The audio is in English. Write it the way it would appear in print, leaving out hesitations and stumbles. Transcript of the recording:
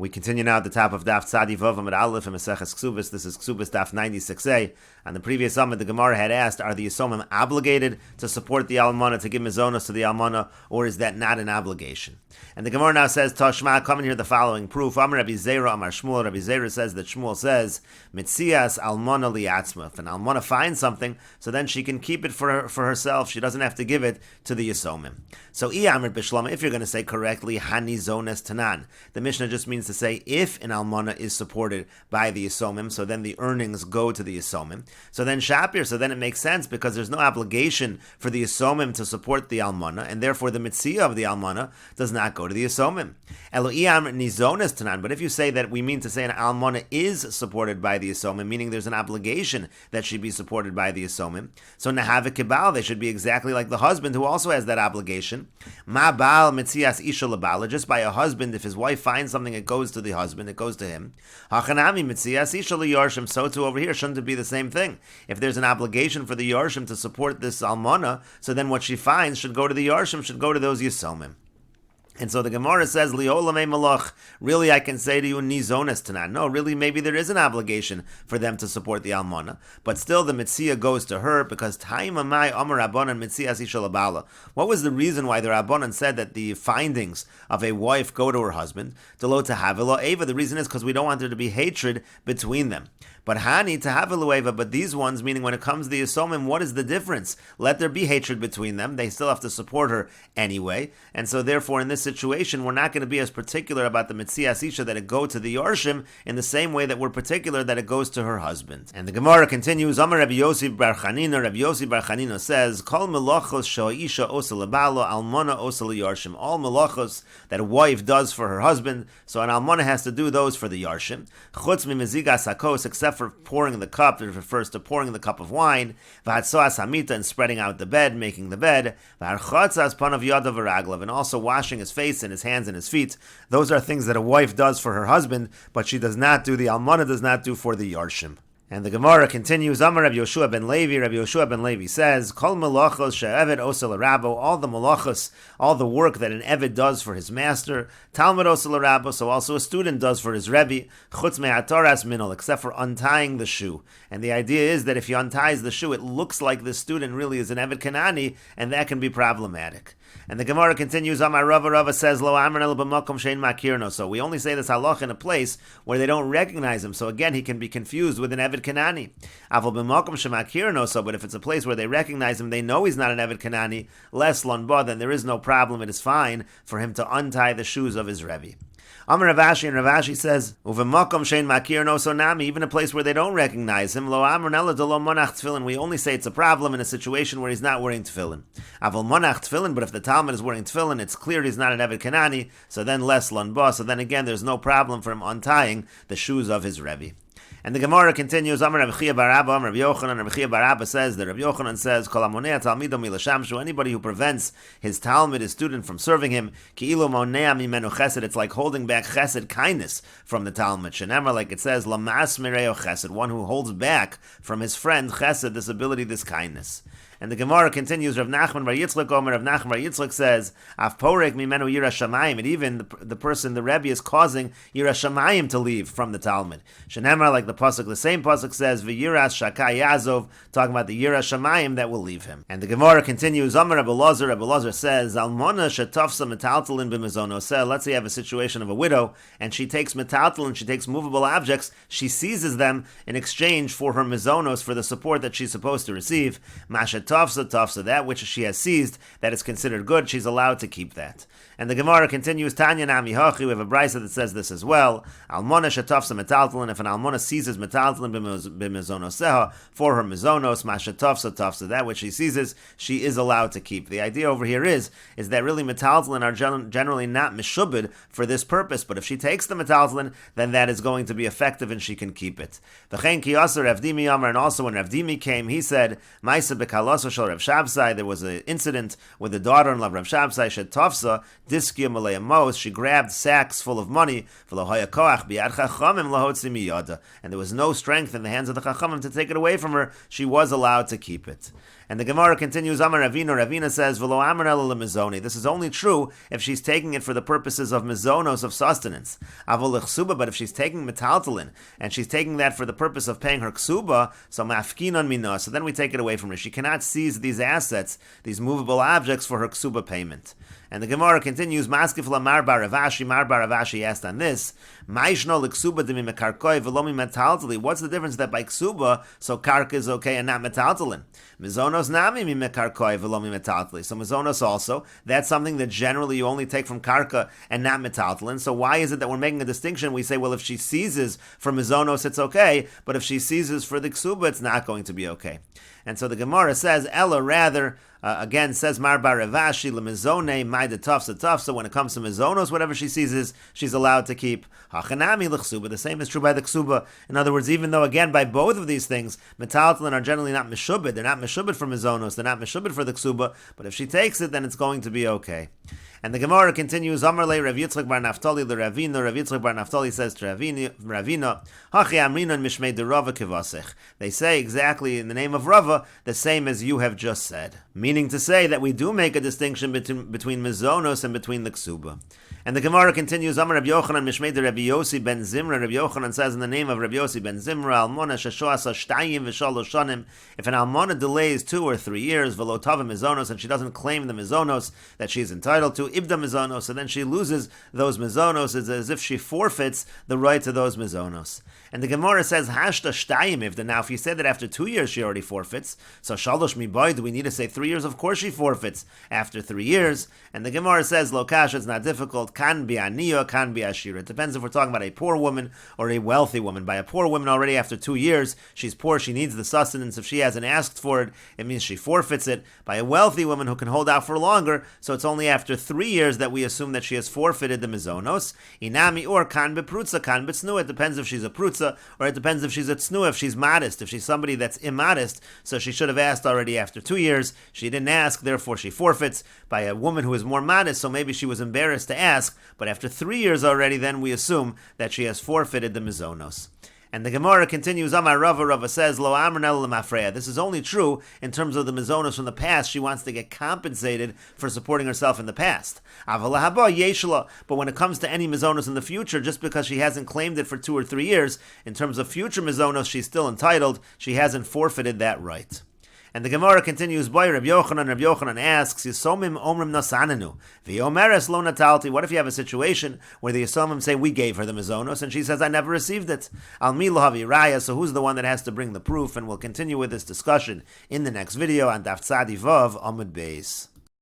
We continue now at the top of Daf Tzadi Vav Amud Aleph in Mesechet Kesuvos. This is Kesuvos Daf 96a. On the previous Amud, the Gemara had asked, are the Yisomim obligated to support the Almana, to give Mizonos to the Almana, or is that not an obligation? And the Gemara now says, Toshma, come in here the following proof. Amar Rabbi Zera, Amar Shmuel. Rabbi Zera says that Shmuel says, Mitzias Almana liatzma. If an Almana finds something, so then she can keep it for herself. She doesn't have to give it to the Yisomim. So, Amr Bishlama, if you're going to say correctly, Hani Zones Tanan. The Mishnah just means to say, if an Almana is supported by the Yisomim, so then the earnings go to the Yisomim. So then Shapir, so then it makes sense because there's no obligation for the Yisomim to support the Almana, and therefore the Mitzia of the Almana does not go to the Yisomim. Elo'iyam nizones tanan. But if you say that we mean to say an Almana is supported by the Yisomim, meaning there's an obligation that she be supported by the Yisomim, so Nahava Kibal, they should be exactly like the husband who also has that obligation. Ma Baal Mitzias Isha Labala, just by a husband, if his wife finds something, it goes to the husband, it goes to him. Hachanami Mitzias Isha Liyorshim, so too over here, shouldn't it be the same thing? If there's an obligation for the Yorshim to support this Almana, so then what she finds should go to the Yorshim, should go to those Yisomim. And so the Gemara says, Li'olamei malach, really I can say to you, Nizones tanan. No, really maybe there is an obligation for them to support the Almana. But still the Mitzia goes to her because Taimamai Amar Rabbanan Mitzias Isha Labala. What was the reason why the Rabbanan said that the findings of a wife go to her husband? Delo Tahavilo Eva. The reason is because we don't want there to be hatred between them. But Hani Tahavilu Eva, but these ones, meaning when it comes to the Yisomim, what is the difference? Let there be hatred between them. They still have to support her anyway. And so therefore in this situation, we're not going to be as particular about the Mitzias Isha that it go to the Yorshim in the same way that we're particular that it goes to her husband. And the Gemara continues, Amar Rabbi Yossi Bar Chanina, Rabbi Yossi Bar Chanina says, Kol melachos she'isha osa lebalo, almana osa liyorshim. All melachos that a wife does for her husband, so an almana has to do those for the Yorshim. Chutz mimezigas hakos, except for pouring the cup, it refers to pouring the cup of wine, v'hatzoas hamita, and spreading out the bed, making the bed, v'harchatzas panav yadav v'raglav, and also washing his face and his hands and his feet. Those are things that a wife does for her husband, but she does not do, the almana does not do for the Yarshim. And the Gemara continues, Amar Rabbi Yoshua ben Levi, Rabbi Yoshua ben Levi says, Kol melachos she'eved osa l'rabo, all the melachos, all the work that an eved does for his master, Talmud osa l'rabo, so also a student does for his Rebbe, chutz me'atoras minol, except for untying the shoe. And the idea is that if he unties the shoe, it looks like the student really is an eved Kanani, and that can be problematic. And the Gemara continues, Amar Rava says, Lo amran el b'makom shein makirno. So we only say this halach in a place where they don't recognize him. So again, he can be confused with an Eved Kanani. Aval b'makom shemakirno. So, but if it's a place where they recognize him, they know he's not an Eved Kanani, less lonba, then there is no problem. It is fine for him to untie the shoes of his Rebbe. Amar Ravashi, and Ravashi says, Uvemakom shein makir no sonami, even a place where they don't recognize him, lo amrnella de lo monach tefillin, we only say it's a problem in a situation where he's not wearing tefillin. Aval monach tefillin, but if the Talmud is wearing tefillin, it's clear he's not an Eved Kanani, so then less lonba, so then again there's no problem for him untying the shoes of his Rebbe. And the Gemara continues, Amar Rabbi Chia bar Abba, Amar Rabbi Yochanan, Rabbi Chia bar Abba says that Rabbi Yochanan says, Kol hamonea talmido milashamshu, anybody who prevents his Talmud, his student, from serving him, ki'ilu monea mimenu chesed, it's like holding back chesed, kindness, from the Talmud. Shenemar, like it says, lamas mireo chesed, one who holds back from his friend chesed, this ability, this kindness. And the Gemara continues, Rav Nachman bar Yitzchak Omer, Rav Nachman bar Yitzchak says, Af porek mimenu yira shamayim, and even the person, the Rebbe, is causing yira shamayim to leave from the Talmud. Shenemar, like the same pasuk says, V'yiras shakai yazov, talking about the yira shamayim that will leave him. And the Gemara continues, Omer Rabbi Lazar says, Almona shetafsa metaltalin b'mezonoseh, let's say you have a situation of a widow, and she takes metaltalin, she takes movable objects, she seizes them in exchange for her mezonos, for the support that she's supposed to receive. Mashet tafsa, that which she has seized, that is considered good, she's allowed to keep that. And the Gemara continues, Tanya nami hachi, we have a brisa that says this as well, Almona shetafsa metaltalin, if an almona seizes metaltalin b'mezonoseha, for her mezonos, mashetafsa, that which she seizes, she is allowed to keep. The idea over here is that really metaltalin are generally not mishubed for this purpose, but if she takes the metaltalin, then that is going to be effective and she can keep it. V'chein ki yasser Rav Dimi Amar, and also when Rav Dimi came, he said, Maisa b'kalos Rav Shabsai, there was an incident with the daughter-in-law of Rav Shabsai, Shetafsa, Diskia Malaya Mos, she grabbed sacks full of money, and there was no strength in the hands of the Chachamim to take it away from her, she was allowed to keep it. And the Gemara continues, Amar Ravina. Ravina says, V'lo amar ela lemizoni. This is only true if she's taking it for the purposes of mizonos, of sustenance. Avol l'chsuba, but if she's taking metaltalin, and she's taking that for the purpose of paying her ksuba, so mafkinon mina, so then we take it away from her. She cannot seize these assets, these movable objects, for her ksuba payment. And the Gemara continues, Maskif Mar Bar Ravashi asked on this, Maishno l'ksuba demi mekarkoi v'lomi metaltali. What's the difference that by ksuba, so karka is okay and not metaltalin? Mizonos nami mi mekarkoi v'lomi metaltali. So mizonos also, that's something that generally you only take from karka and not metaltalin. So why is it that we're making a distinction? We say, well, if she seizes for mizonos, it's okay, but if she seizes for the ksuba, it's not going to be okay. And so the Gemara says, Ella rather, again, says Mar Bar Ravashi, lemizone, maida tuf. So when it comes to mizonos, whatever she seizes, she's allowed to keep. Hachanami l'chsuba. The same is true by the ksuba. In other words, even though, again, by both of these things, metaltalin are generally not meshubed. They're not meshubed for mizonos. They're not meshubed for the ksuba. But if she takes it, then it's going to be okay. And the Gemara continues, Amar le Rav Yitzchak bar Naftali l'Ravina. Rav Yitzchak bar Naftali says to Ravina, Hachi amrinon mishmei de Rava kivasech. They say exactly in the name of Rava, the same as you have just said. Meaning to say that we do make a distinction between mizonos and between the ksuba. And the Gemara continues, Amar Rabbi Yochanan mishmei de Rabbi Yossi ben Zimra. Rabbi Yochanan says in the name of Rabbi Yossi ben Zimra, Almona sheshoasa shtayim v'shalosh shanim. If an almona delays 2 or 3 years, v'lo tava mizonos, and she doesn't claim the mizonos that she's entitled to, ibda mizonos, and then she loses those mizonos, it's as if she forfeits the right to those mizonos. And the Gemara says, Hashta shtayim ivda. Now, if you said that after 2 years she already forfeits, so shalosh miboy, do we need to say 3 years? Of course she forfeits after 3 years. And the Gemara says, Lokash, it's not difficult. Kan bi aniya, kan bi ashira. It depends if we're talking about a poor woman or a wealthy woman. By a poor woman, already after 2 years, she's poor, she needs the sustenance. If she hasn't asked for it, it means she forfeits it. By a wealthy woman who can hold out for longer, so it's only after 3 years that we assume that she has forfeited the mizonos. Inami or kan beprutza, kan betsnua. It depends if she's a prutza, or it depends if she's a tsnua, if she's modest. If she's somebody that's immodest, so she should have asked already after 2 years. She didn't ask, therefore she forfeits. By a woman who is more modest, so maybe she was embarrassed to ask, but after 3 years already, then we assume that she has forfeited the mizonos. And the Gemara continues, Amar Rava. Rava says, Lo amrnel lemafreya. This is only true in terms of the mizonos from the past. She wants to get compensated for supporting herself in the past. Avalahaba yeshla. But when it comes to any mizonos in the future, just because she hasn't claimed it for 2 or 3 years, in terms of future mizonos, she's still entitled. She hasn't forfeited that right. And the Gemara continues, Boy, Rabbi Yochanan asks, Yisomim omrim nasananu, v'yomeres lo natalti. What if you have a situation where the Yisomim say, we gave her the mizonos, and she says, I never received it? Al mi lo havi raya, so who's the one that has to bring the proof? And we'll continue with this discussion in the next video on Daf Tzadi Vav Amud Beis.